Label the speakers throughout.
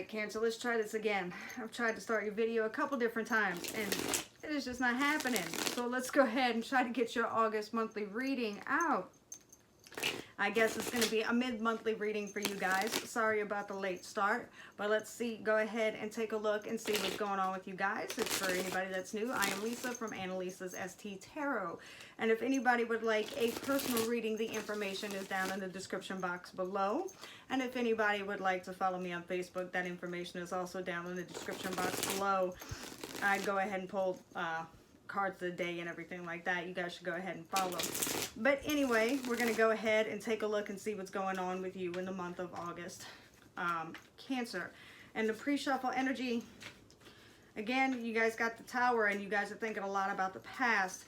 Speaker 1: Alright, Cancer, let's try this again. I've tried to start your video a couple different times and it is just not happening. So let's go ahead and try to get your August monthly reading out. I guess it's going to be a mid-monthly reading for you guys. Sorry about the late start, but let's see. Go ahead and take a look and see what's going on with you guys. It's for anybody that's new. I am Lisa from Annalisa's ST Tarot. And if anybody would like a personal reading, the information is down in the description box below. And if anybody would like to follow me on Facebook, that information is also down in the description box below. I'd go ahead and pull cards of the day and everything like that. You guys should go ahead and follow. But anyway, we're going to go ahead and take a look and see what's going on with you in the month of August. Cancer. And the pre-shuffle energy, again, you guys got the Tower and you guys are thinking a lot about the past.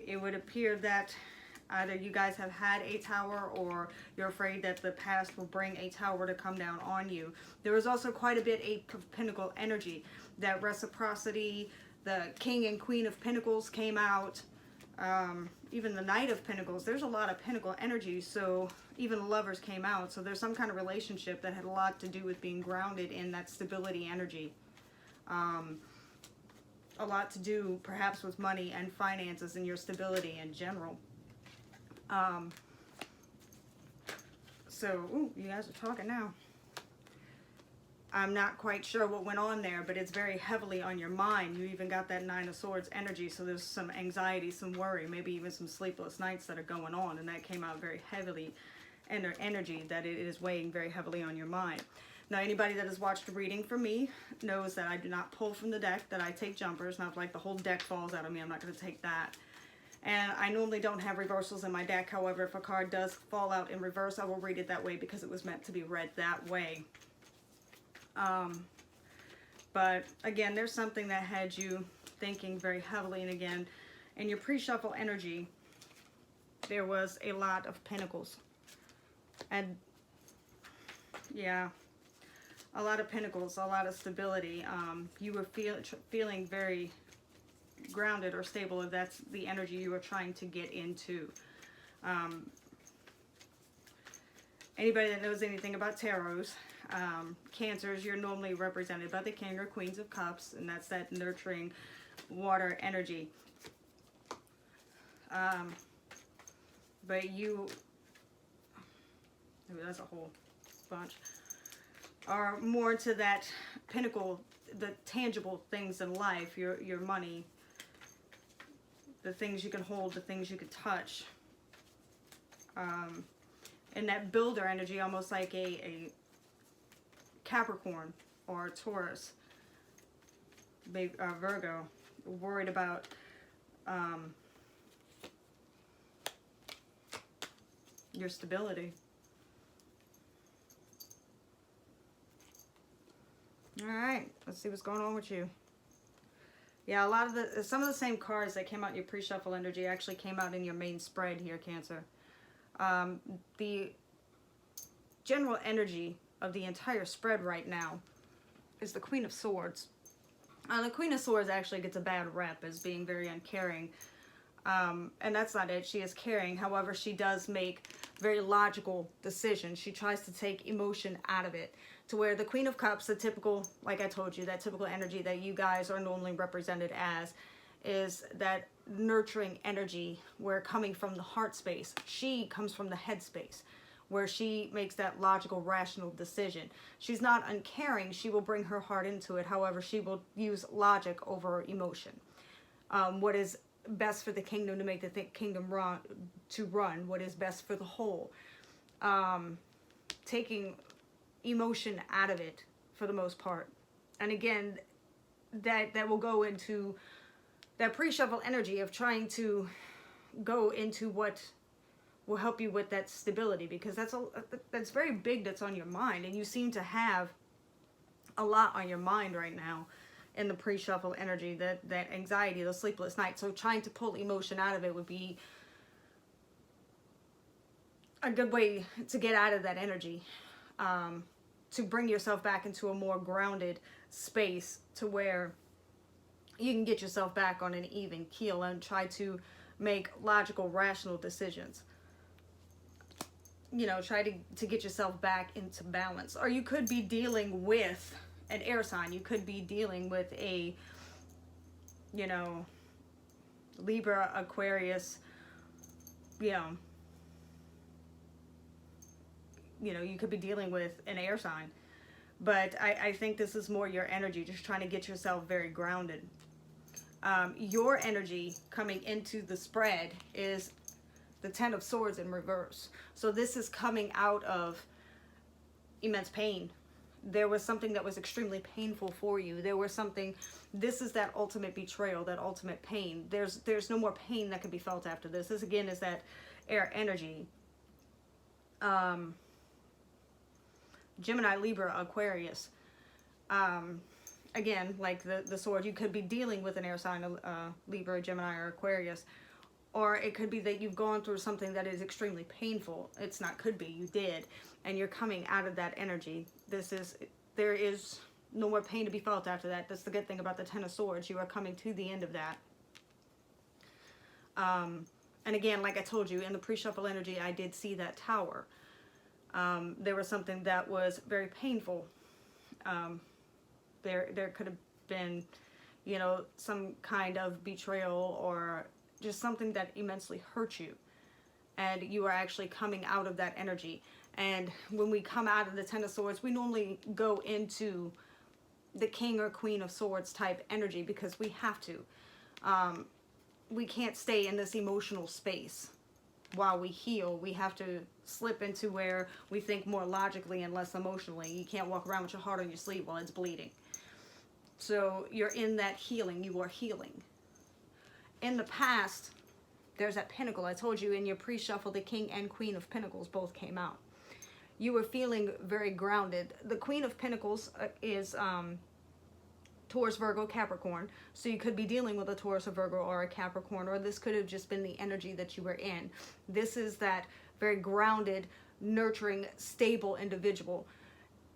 Speaker 1: It would appear that either you guys have had a Tower or you're afraid that the past will bring a Tower to come down on you. There was also quite a bit of Pentacle energy. That reciprocity, the King and Queen of Pentacles came out. Even the Knight of Pentacles, there's a lot of Pentacle energy, so even the Lovers came out. So there's some kind of relationship that had a lot to do with being grounded in that stability energy. A lot to do perhaps with money and finances and your stability in general. Ooh, you guys are talking now. I'm not quite sure what went on there, but it's very heavily on your mind. You even got that Nine of Swords energy, so there's some anxiety, some worry, maybe even some sleepless nights that are going on, and that came out very heavily in their energy, that it is weighing very heavily on your mind. Now, anybody that has watched a reading from me knows that I do not pull from the deck, that I take jumpers. Not like the whole deck falls out of me, I'm not going to take that. And I normally don't have reversals in my deck. However, if a card does fall out in reverse, I will read it that way because it was meant to be read that way. But again, there's something that had you thinking very heavily. And again, in your pre-shuffle energy, there was a lot of Pentacles. And yeah, a lot of Pentacles, a lot of stability. You were feeling very grounded or stable, if that's the energy you were trying to get into. Anybody that knows anything about tarots, Cancers, you're normally represented by the King or Queens of Cups, and that's that nurturing water energy. But you, maybe that's a whole bunch, are more to that pinnacle, the tangible things in life, your money, the things you can hold, the things you can touch. And that builder energy, almost like a Capricorn or a Taurus, Virgo, worried about your stability. All right, let's see what's going on with you. Yeah, some of the same cards that came out in your pre-shuffle energy actually came out in your main spread here, Cancer. The general energy of the entire spread right now is the Queen of Swords. The Queen of Swords actually gets a bad rep as being very uncaring. And that's not it. She is caring. However, she does make very logical decisions. She tries to take emotion out of it. To where the Queen of Cups, the typical, like I told you, that typical energy that you guys are normally represented as, is that nurturing energy where coming from the heart space. She comes from the head space, where she makes that logical, rational decision. She's not uncaring. She will bring her heart into it. However, she will use logic over emotion. What is best for the kingdom to make the kingdom run, what is best for the whole. Taking emotion out of it for the most part. And again, that will go into that pre-shuffle energy of trying to go into what will help you with that stability, because that's very big, that's on your mind, and you seem to have a lot on your mind right now in the pre-shuffle energy, that anxiety, the sleepless night. So trying to pull emotion out of it would be a good way to get out of that energy, to bring yourself back into a more grounded space to where you can get yourself back on an even keel and try to make logical, rational decisions. you know, try to get yourself back into balance. Or you could be dealing with an air sign. You could be dealing with a, you know, Libra, Aquarius, you know, you could be dealing with an air sign. But I think this is more your energy, just trying to get yourself very grounded. Your energy coming into the spread is the Ten of Swords in reverse. So this is coming out of immense pain. There was something that was extremely painful for you. There was something, this is that ultimate betrayal, that ultimate pain. There's no more pain that can be felt after this. This again is that air energy. Gemini, Libra, Aquarius. Again, like the sword, you could be dealing with an air sign, Libra, Gemini, or Aquarius. Or it could be that you've gone through something that is extremely painful. It's not could be, you did. And you're coming out of that energy. There is no more pain to be felt after that. That's the good thing about the Ten of Swords. You are coming to the end of that. And again, like I told you, in the pre-shuffle energy, I did see that Tower. There was something that was very painful. There could have been, you know, some kind of betrayal or just something that immensely hurt you, and you are actually coming out of that energy. And when we come out of the Ten of Swords, we normally go into the King or Queen of Swords type energy because we have to. We can't stay in this emotional space while we heal. We have to slip into where we think more logically and less emotionally. You can't walk around with your heart on your sleeve while it's bleeding. So you're in that healing. You are healing. In the past, there's that Pentacle. I told you in your pre-shuffle, the King and Queen of Pentacles both came out. You were feeling very grounded. The Queen of Pentacles is Taurus, Virgo, Capricorn. So you could be dealing with a Taurus, a Virgo, or a Capricorn, or this could have just been the energy that you were in. This is that very grounded, nurturing, stable individual.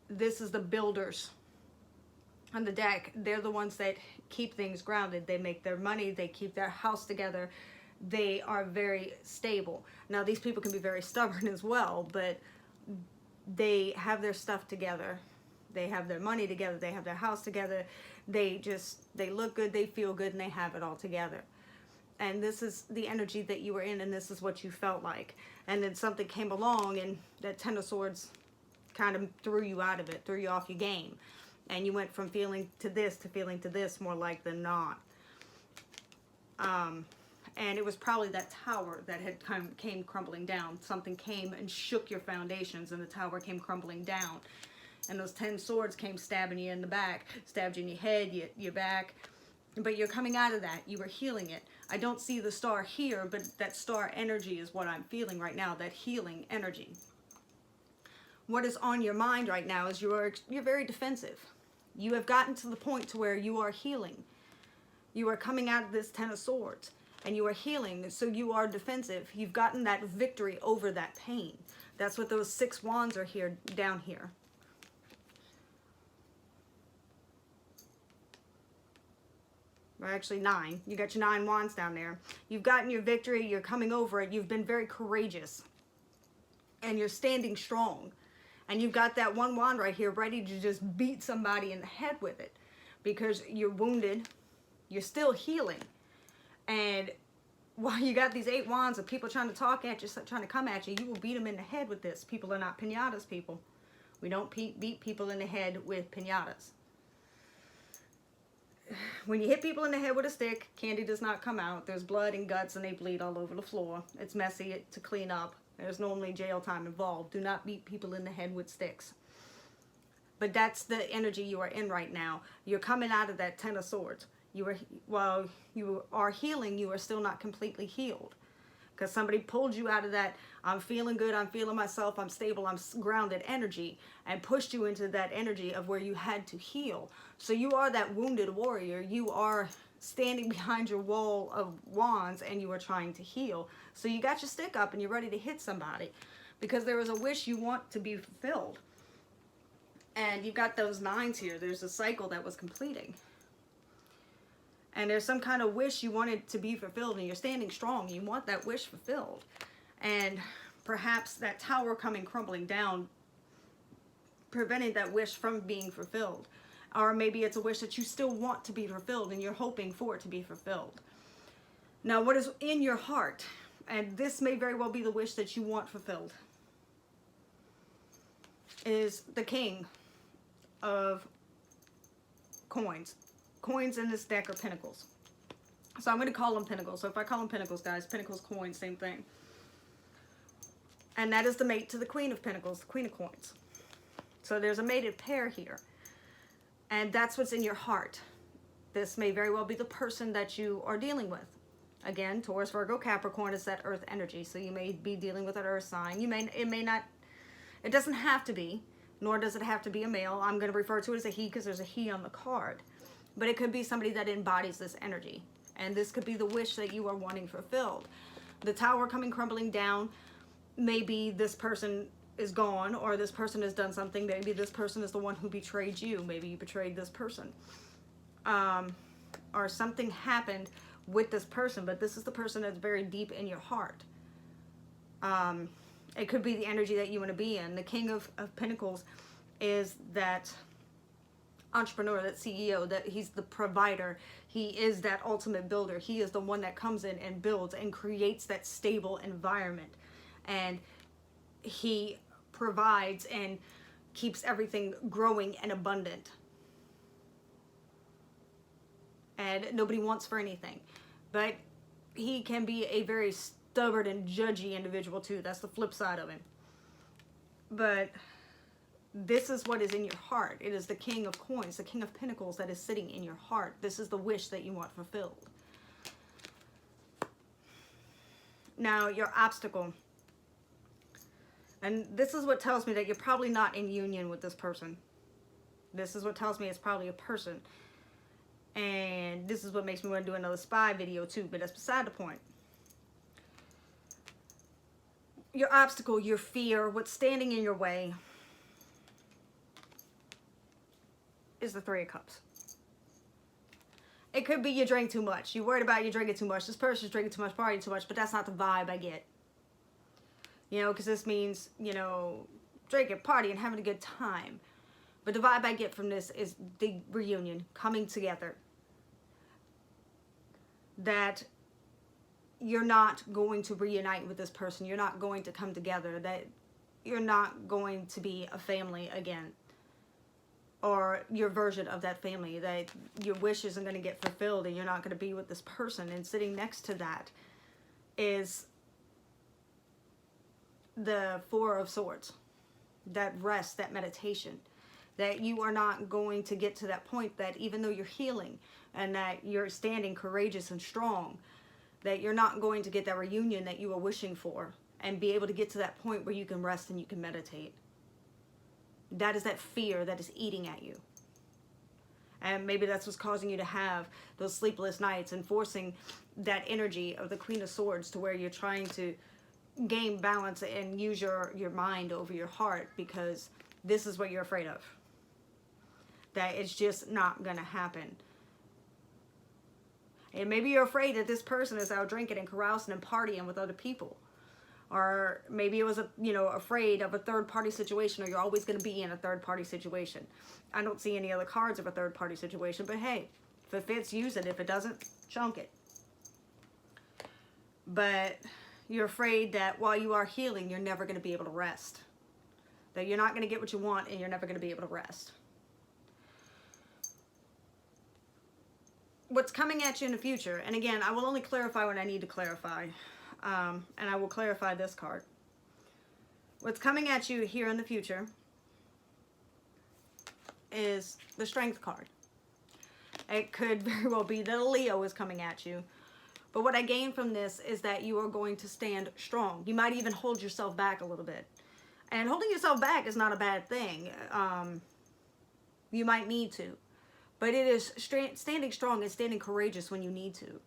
Speaker 1: This is the builders on the deck. They're the ones that keep things grounded. They make their money. They keep their house together. They are very stable. Now, these people can be very stubborn as well, but they have their stuff together. They have their money together. They have their house together. They look good. They feel good, and they have it all together. And this is the energy that you were in, and this is what you felt like. And then something came along, and that Ten of Swords kind of threw you out of it, threw you off your game. And you went from feeling to this more like than not. And it was probably that Tower that had came crumbling down. Something came and shook your foundations, and the Tower came crumbling down. And those 10 swords came stabbing you in the back, stabbed you in your head, your back. But you're coming out of that. You were healing it. I don't see the star here, but that star energy is what I'm feeling right now, that healing energy. What is on your mind right now is you're very defensive. You have gotten to the point to where you are healing. You are coming out of this 10 of Swords, and you are healing, so you are defensive. You've gotten that victory over that pain. That's what those 6 wands are here, down here. Or actually 9. You got your 9 wands down there. You've gotten your victory. You're coming over it. You've been very courageous. And you're standing strong. And you've got that 1 wand right here ready to just beat somebody in the head with it. Because you're wounded. You're still healing. And while you got these 8 wands of people trying to talk at you, trying to come at you, you will beat them in the head with this. People are not piñatas, people. We don't beat people in the head with piñatas. When you hit people in the head with a stick, candy does not come out. There's blood and guts, and they bleed all over the floor. It's messy to clean up. There's normally jail time involved. Do not beat people in the head with sticks. But that's the energy you are in right now. You're coming out of that 10 of Swords. While you are healing, you are still not completely healed. Because somebody pulled you out of that, I'm feeling good, I'm feeling myself, I'm stable, I'm grounded energy, and pushed you into that energy of where you had to heal. So you are that wounded warrior. You are standing behind your wall of wands, and you are trying to heal. So you got your stick up, and you're ready to hit somebody. Because there is a wish you want to be fulfilled. And you've got those 9s here. There's a cycle that was completing. And there's some kind of wish you wanted to be fulfilled, and you're standing strong. You want that wish fulfilled. And perhaps that tower coming crumbling down, preventing that wish from being fulfilled. Or maybe it's a wish that you still want to be fulfilled and you're hoping for it to be fulfilled. Now, what is in your heart, and this may very well be the wish that you want fulfilled, is the King of Coins. Coins in this deck are Pentacles. So I'm going to call them Pentacles. So if I call them Pentacles, guys, Pentacles, Coins, same thing. And that is the mate to the Queen of Pentacles, the Queen of Coins. So there's a mated pair here. And that's what's in your heart. This may very well be the person that you are dealing with. Again, Taurus, Virgo, Capricorn is that earth energy. So you may be dealing with an earth sign. It may not, it doesn't have to be, nor does it have to be a male. I'm going to refer to it as a he because there's a he on the card. But it could be somebody that embodies this energy. And this could be the wish that you are wanting fulfilled. The tower coming crumbling down, maybe this person is gone, or this person has done something. Maybe this person is the one who betrayed you. Maybe you betrayed this person. Or something happened with this person, but this is the person that's very deep in your heart. It could be the energy that you want to be in. The King of Pentacles is that entrepreneur, that CEO, that he's the provider. He is that ultimate builder. He is the one that comes in and builds and creates that stable environment. And he provides and keeps everything growing and abundant. And nobody wants for anything. But he can be a very stubborn and judgy individual too. That's the flip side of him. But this is what is in your heart. It is the King of Coins, the King of Pentacles that is sitting in your heart. This is the wish that you want fulfilled. Now, your obstacle. And this is what tells me that you're probably not in union with this person. This is what tells me it's probably a person. And this is what makes me want to do another spy video too, but that's beside the point. Your obstacle, your fear, what's standing in your way is the Three of Cups. It could be you drink too much. You're worried about you drinking too much. This person's drinking too much, partying too much, but that's not the vibe I get. You know, because this means, you know, drinking, partying, having a good time. But the vibe I get from this is the reunion, coming together. That you're not going to reunite with this person. You're not going to come together. That you're not going to be a family again. Or your version of that family. That your wish isn't going to get fulfilled and you're not going to be with this person. And sitting next to that is the Four of Swords. That rest, that meditation. That you are not going to get to that point that even though you're healing and that you're standing courageous and strong, that you're not going to get that reunion that you were wishing for and be able to get to that point where you can rest and you can meditate. That is that fear that is eating at you. And maybe that's what's causing you to have those sleepless nights and forcing that energy of the Queen of Swords to where you're trying to gain balance and use your mind over your heart, because this is what you're afraid of. That it's just not going to happen. And maybe you're afraid that this person is out drinking and carousing and partying with other people. Or maybe it was, afraid of a third-party situation, or you're always going to be in a third-party situation. I don't see any other cards of a third-party situation, but hey, if it fits, use it. If it doesn't, chunk it. But you're afraid that while you are healing, you're never going to be able to rest. That you're not going to get what you want and you're never going to be able to rest. What's coming at you in the future, and again, I will only clarify when I need to clarify, and I will clarify this card. What's coming at you here in the future is the Strength card. It could very well be that a Leo is coming at you, but what I gain from this is that you are going to stand strong. You might even hold yourself back a little bit, and holding yourself back is not a bad thing. You might need to. But it is standing strong and standing courageous when you need to.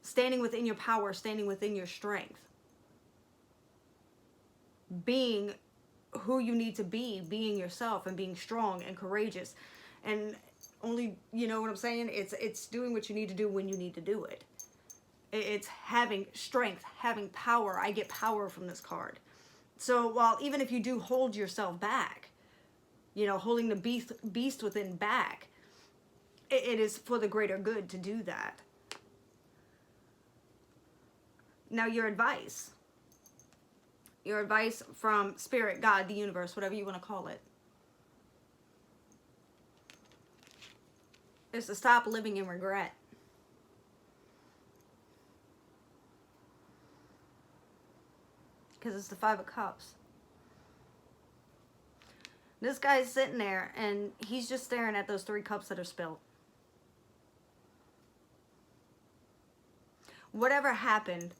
Speaker 1: Standing within your power, standing within your strength. Being who you need to be, being yourself and being strong and courageous. And only, you know what I'm saying? It's doing what you need to do when you need to do it. It's having strength, having power. I get power from this card. So while even if you do hold yourself back, you know, holding the beast within back, it is for the greater good to do that. Now your advice from Spirit, God, the universe, whatever you want to call it, is to stop living in regret. Because it's the Five of Cups. This guy's sitting there and he's just staring at those 3 cups that are spilled. Whatever happened,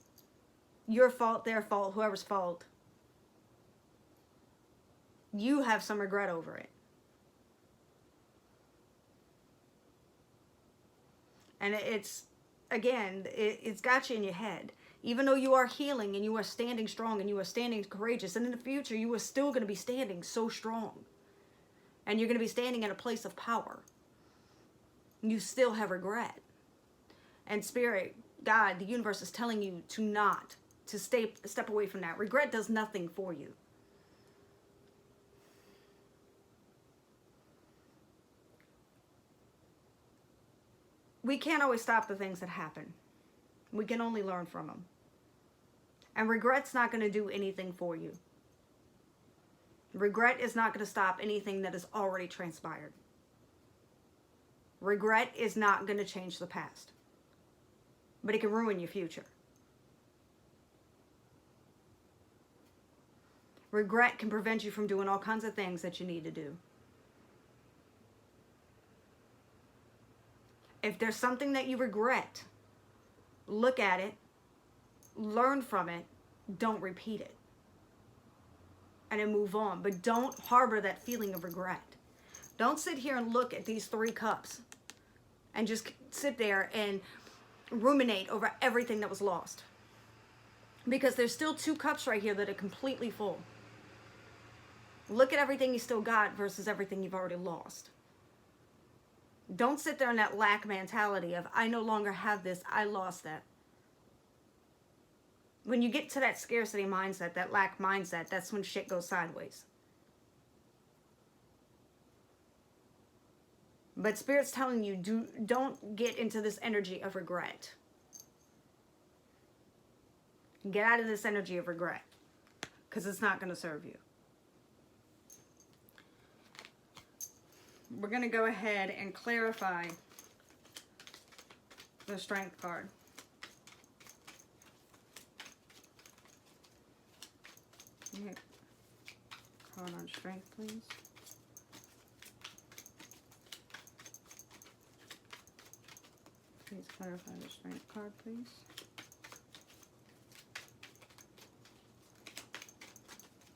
Speaker 1: your fault, their fault, whoever's fault, you have some regret over it. And it's, again, it's got you in your head. Even though you are healing and you are standing strong and you are standing courageous, and in the future you are still going to be standing so strong. And you're going to be standing in a place of power. You still have regret. And Spirit, God, the universe is telling you to step away from that. Regret does nothing for you. We can't always stop the things that happen. We can only learn from them. And regret's not going to do anything for you. Regret is not going to stop anything that has already transpired. Regret is not going to change the past. But it can ruin your future. Regret can prevent you from doing all kinds of things that you need to do. If there's something that you regret, look at it, learn from it, don't repeat it, and then move on. But don't harbor that feeling of regret. Don't sit here and look at these 3 cups and just sit there and ruminate over everything that was lost. Because there's still 2 cups right here that are completely full. Look at everything you still got versus everything you've already lost. Don't sit there in that lack mentality of, I no longer have this, I lost that. When you get to that scarcity mindset, that lack mindset, that's when shit goes sideways. But Spirit's telling you, don't get into this energy of regret. Get out of this energy of regret, because it's not going to serve you. We're going to go ahead and clarify the Strength card. Card on Strength, please. Please clarify the Strength card, please.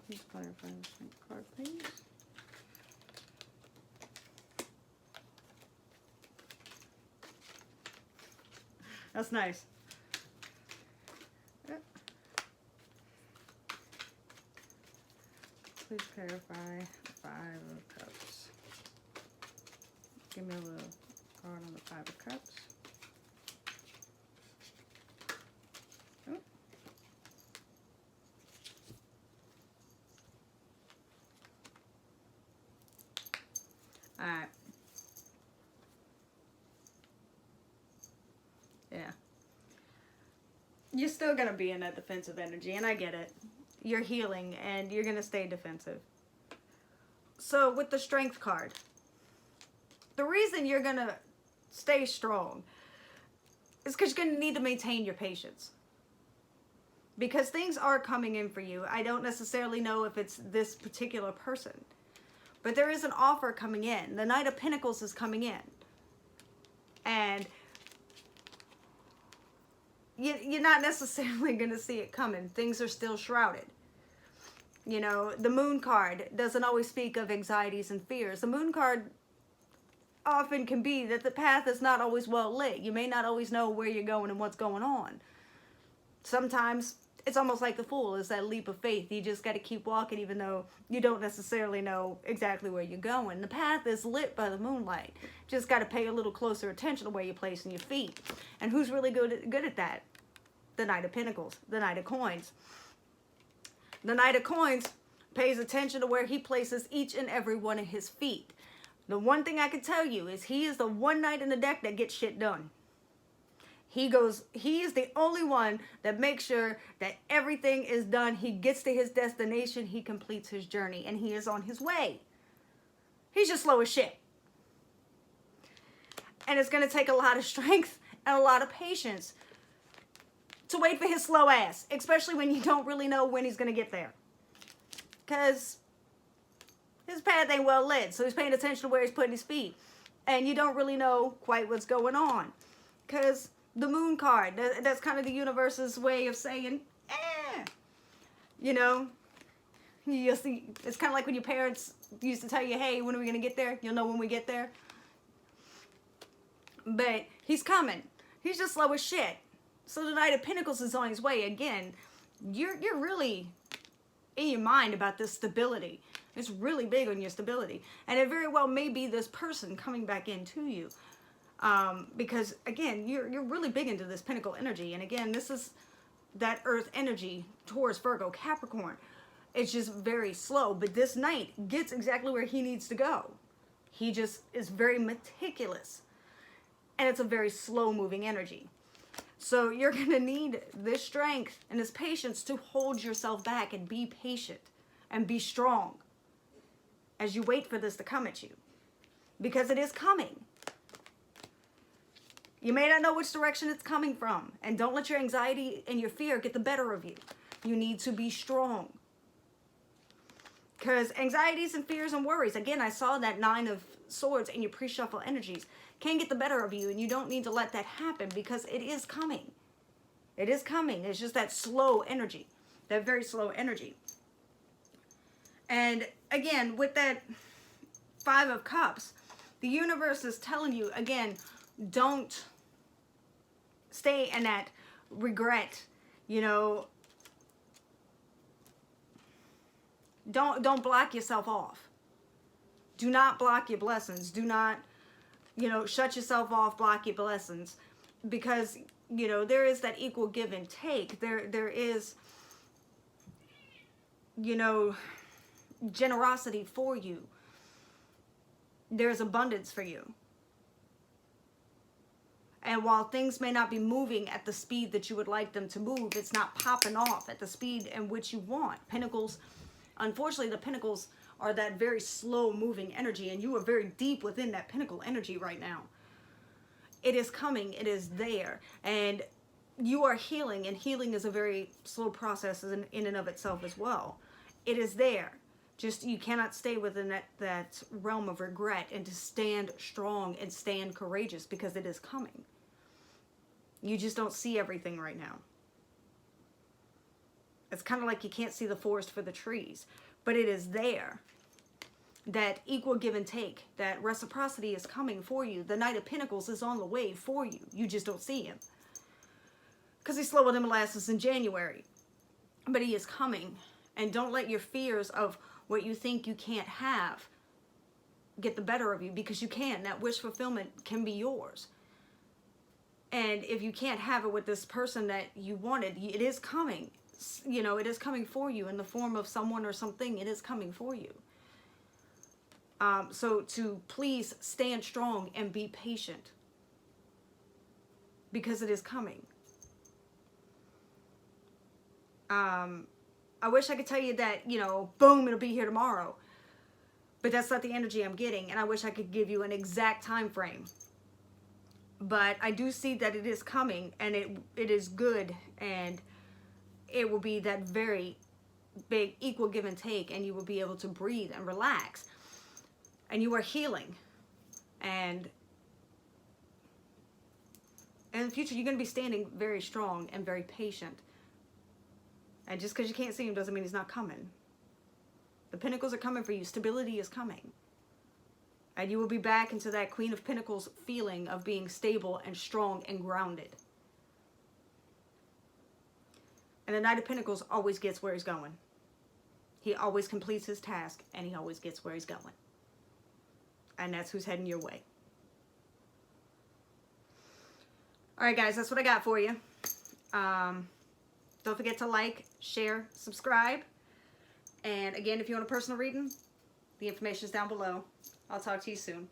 Speaker 1: Please clarify the Strength card, please. That's nice. Yep. Please clarify 5 of Cups. Give me a little card on the 5 of Cups. Oh. All right. Yeah. You're still going to be in that defensive energy, and I get it. You're healing, and you're going to stay defensive. So, with the Strength card, the reason you're going to stay strong is because you're going to need to maintain your patience. Because things are coming in for you. I don't necessarily know if it's this particular person, but there is an offer coming in. The Knight of Pentacles is coming in. And you're not necessarily going to see it coming. Things are still shrouded. You know, the Moon card doesn't always speak of anxieties and fears. The Moon card often can be that the path is not always well lit. You may not always know where you're going and what's going on. Sometimes it's almost like the Fool is that leap of faith. You just got to keep walking even though you don't necessarily know exactly where you're going. The path is lit by the moonlight. Just got to pay a little closer attention to where you're placing your feet. And who's really good at that? The Knight of Pentacles, the Knight of Coins. The Knight of Coins pays attention to where he places each and every one of his feet. The one thing I can tell you is he is the one knight in the deck that gets shit done. He is the only one that makes sure that everything is done. He gets to his destination, he completes his journey, and he is on his way. He's just slow as shit. And it's going to take a lot of strength and a lot of patience to wait for his slow ass, especially when you don't really know when he's going to get there. Because his path ain't well lit, so he's paying attention to where he's putting his feet. And you don't really know quite what's going on. Because the moon card, that's kind of the universe's way of saying, you know, you'll see, it's kind of like when your parents used to tell you, hey, when are we going to get there? You'll know when we get there. But he's coming. He's just slow as shit. So the Knight of Pentacles is on his way. Again, you're really in your mind about this stability. It's really big on your stability. And it very well may be this person coming back into you. Because, again, you're really big into this Pentacle energy. And, again, this is that Earth energy, Taurus, Virgo, Capricorn. It's just very slow. But this Knight gets exactly where he needs to go. He just is very meticulous. And it's a very slow-moving energy. So you're going to need this strength and this patience to hold yourself back and be patient and be strong as you wait for this to come at you. Because it is coming. You may not know which direction it's coming from. And don't let your anxiety and your fear get the better of you. You need to be strong. Because anxieties and fears and worries, again, I saw that 9 of Swords in your pre-shuffle energies, can get the better of you, and you don't need to let that happen because it is coming. It is coming. It's just that slow energy, that very slow energy. And again, with that 5 of Cups, the universe is telling you, again, don't stay in that regret, you know. Don't block yourself off. Do not block your blessings. Do not, you know, shut yourself off, block your blessings. Because, you know, there is that equal give and take. There is, you know, generosity for you. There's abundance for you. And while things may not be moving at the speed that you would like them to move, it's not popping off at the speed in which you want. Pentacles, unfortunately, the Pentacles are that very slow moving energy, and you are very deep within that Pentacle energy right now. It is coming, it is there, and you are healing, and healing is a very slow process in and of itself as well. It is there. Just you cannot stay within that realm of regret, and to stand strong and stand courageous, because it is coming. You just don't see everything right now. It's kind of like you can't see the forest for the trees, but it is there. That equal give and take, that reciprocity is coming for you. The Knight of Pentacles is on the way for you. You just don't see him. Because he's slower than molasses in January. But he is coming. And don't let your fears of what you think you can't have get the better of you, because you can. That wish fulfillment can be yours. And if you can't have it with this person that you wanted, it is coming. You know, it is coming for you in the form of someone or something. It is coming for you. So to please stand strong and be patient, because it is coming. I wish I could tell you that, you know, boom, it'll be here tomorrow. But that's not the energy I'm getting. And I wish I could give you an exact time frame. But I do see that it is coming, and it is good, and it will be that very big equal give and take, and you will be able to breathe and relax. And you are healing. And in the future, you're going to be standing very strong and very patient. And just because you can't see him doesn't mean he's not coming. The Pentacles are coming for you. Stability is coming. And you will be back into that Queen of Pentacles feeling of being stable and strong and grounded. And the Knight of Pentacles always gets where he's going. He always completes his task, and he always gets where he's going. And that's who's heading your way. Alright guys, that's what I got for you. Don't forget to like, share, subscribe. And again, if you want a personal reading, the information is down below. I'll talk to you soon.